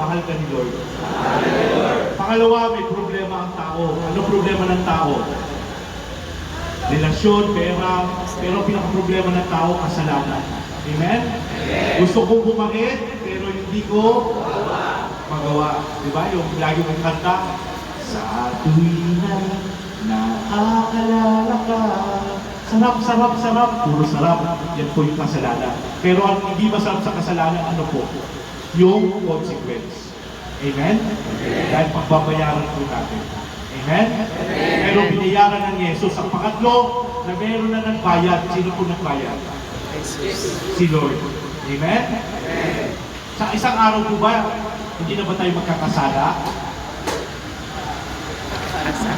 mahal ka ni Lord. Pangalawa, may problema ang tao. Ano problema ng tao? Relasyon, pera, pero pinaka-problema ng tao, kasalanan. Amen? Gusto kong bumangit, pero hindi ko magawa. Diba? Yung lagi mong kanta, sa tuwina'y naaalala ka. Sarap, sarap, sarap. Puro sarap. Yan po yung kasalanan. Pero ang hindi masarap sa kasalanan, ano po? Yung consequence. Amen? Dahil pagbabayaran po natin. Amen? Pero binayaran ng Yesus. Ang pangatlo, na meron na nagbayad. Sino po nagbayad? Si Lord. Amen? Sa isang araw po ba, hindi na ba tayo magkakasala?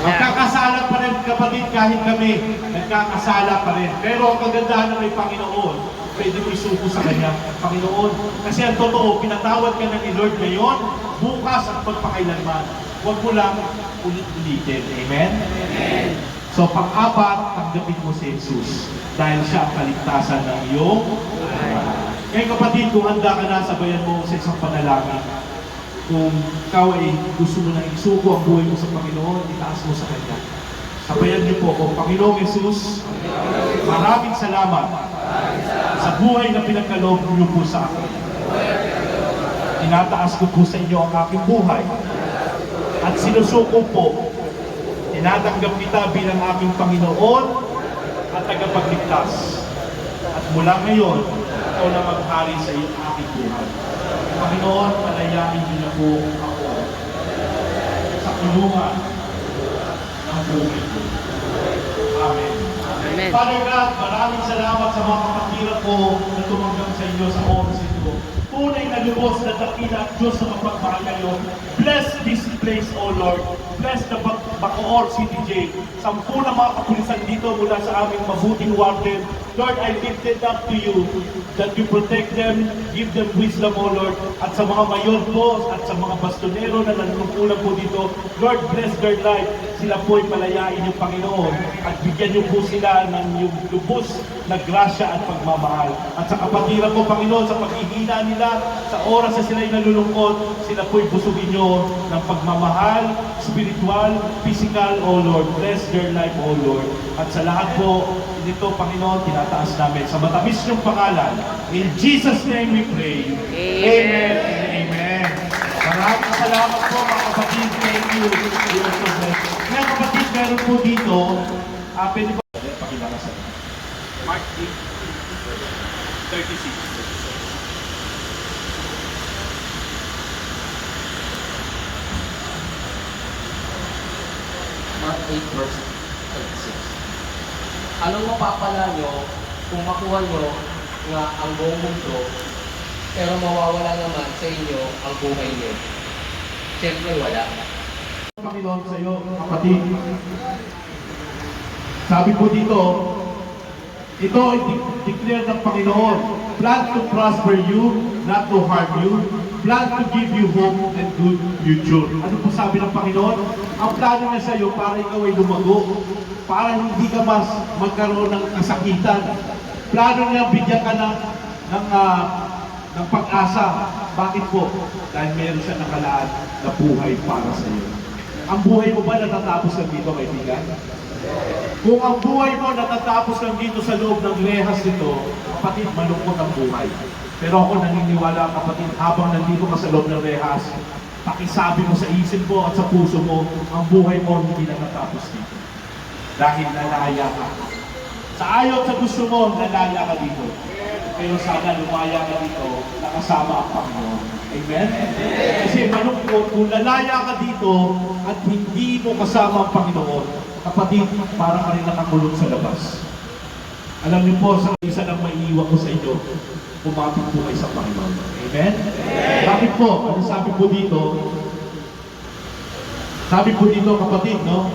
Magkakasala pa rin, kapatid, kahit kami, nagkakasala pa rin. Pero ang kagandahan ng may Panginoon, pwede mo isuko sa Kanya, Panginoon. Kasi ang totoo, pinatawad ka na ni Lord ngayon, bukas at pagpakailanman. Huwag mo lang ulit-ulitin. Amen? Amen. So, pang-apat, tanggapin mo si Jesus dahil siya ang kaligtasan ng iyong buhay. Ngayon kapatid, kung handa ka na, sabayan mo sa isang panalangin. Kung ikaw ay gusto mo na isuko ang buhay mo sa Panginoon, itaas mo sa Kanya. Sabayan niyo po kung Panginoong Jesus, maraming salamat sa buhay na pinagkaloob niyo po sa akin. Tinataas ko po sa inyo ang aking buhay. At sinusuko po, tinatanggap kita bilang aking Panginoon at tagapagligtas. At mula ngayon, ikaw na maghari sa aking buhay. Panginoon, palayain niyo na po ako sa kulungan ng buhay ko. Amen. Amen. Father God, maraming salamat sa mga kapatiran ko na tumanggap sa inyo sa oras ito. Tunay na lubos na dakila at Diyos na mapagmahal kayo. Bless this place, O Lord. Bless the Bacoor CDJ. 10 na mga kapulisan dito mula sa aming mabuting warden. Lord, I lift it up to you that you protect them, give them wisdom, O Lord. At sa mga mayon po at sa mga bastonero na nanunungkulan po dito, Lord, bless their life. Sila po ay palayain yung Panginoon at bigyan niyo po sila ng yung lubos na grasya at pagmamahal. At sa kapatiran po, Panginoon, sa paghihina nila, sa oras na sila ay nalulungkot, sila po ay busugin niyo ng pagmamahal, spiritual, physical, O Lord. Bless their life, O Lord. At sa lahat po, dito, Panginoon, tinataas namin sa matamis niyong pangalan. In Jesus' name we pray. Amen and amen. Maraming salamat po, mga kapatid. Thank you. You are so blessed. Ngayon, kapatid, meron po dito, pwede po, pakilala sa Mark 8:36. Mark 8 verse 36. Anong mapapala nyo kung makuha nyo nga ang buong mundo, pero mawawala naman sa inyo ang buhay nyo? Siyempre wala. Panginoon sa iyo, kapatid. Sabi po dito, ito ay declare ng Panginoon, plan to prosper you, not to harm you, plan to give you hope and good future. Ano po sabi ng Panginoon? Ang plano niya sa iyo para ikaw ay lumago, para hindi ka mas magkaroon ng kasakitan. Plano niya bigyan ka ng pag-asa. Bakit po? Dahil meron siya nakalaan na buhay para sa iyo. Ang buhay mo ba natatapos lang dito, kaibigan? Kung ang buhay mo natatapos lang dito sa loob ng lehas nito, kapatid, malungkot ang buhay. Pero ako naniniwala, kapatid, habang nandito ka sa loob ng lehas, pakisabi mo sa isip mo at sa puso mo, ang buhay mo hindi natatapos dito. Dahil lalaya ka. Sa ayaw sa gusto mo, lalaya ka dito. Pero sana lumaya ka dito, nakasama ang Panginoon. Amen? Kasi malungkot, kung lalaya ka dito at hindi mo kasama ang Panginoon, kapatid, parang ka rin nakakulong sa labas. Alam niyo po, sa isa ng maiiwan ko sa inyo, pumapit po kayo sa Panginoon. Amen? Bakit po? Ano sabi po dito? Sabi po dito, kapatid, no?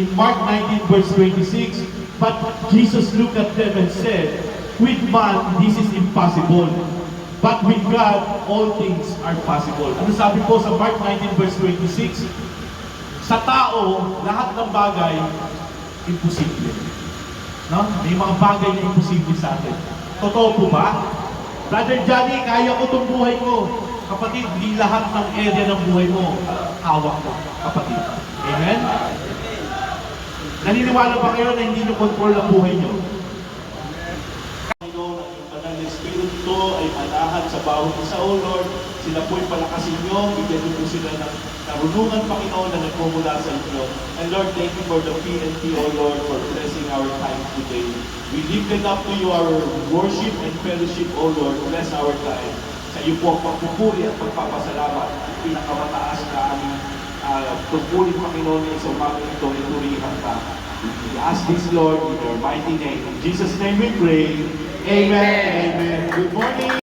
In Mark 19 verse 26, but Jesus looked at them and said, with man, this is impossible. But with God, all things are possible. Ano sabi po sa Mark 19 verse 26? Sa tao, lahat ng bagay, imposible. No? May mga bagay na imposible sa atin. Totoo po ba? Brother Johnny, kaya ko itong buhay ko. Kapatid, di lahat ng area ng buhay mo, hawak mo, kapatid. Amen? Naniniwala ba kayo na hindi nyo control ang buhay nyo? Panginoon, ang iyong banal na Espiritu ay manahan sa bawat isa, O Lord. Sila po'y palakasin nyo, bigyan nyo po sila ng karunungan, Panginoon, na nagmumula sa inyo. And Lord, thank you for the PNP, O Lord, for blessing our time today. We lift it up to you, our worship and fellowship, O Lord. Bless our time. Sa iyo po ang pagpupuri at pagpapasalamat. Pinakamataas na aming tungkulin, Panginoon, na isang mga ito, iturihan ka. We ask this, Lord, in your mighty name. In Jesus' name we pray. Amen. Amen. Good morning.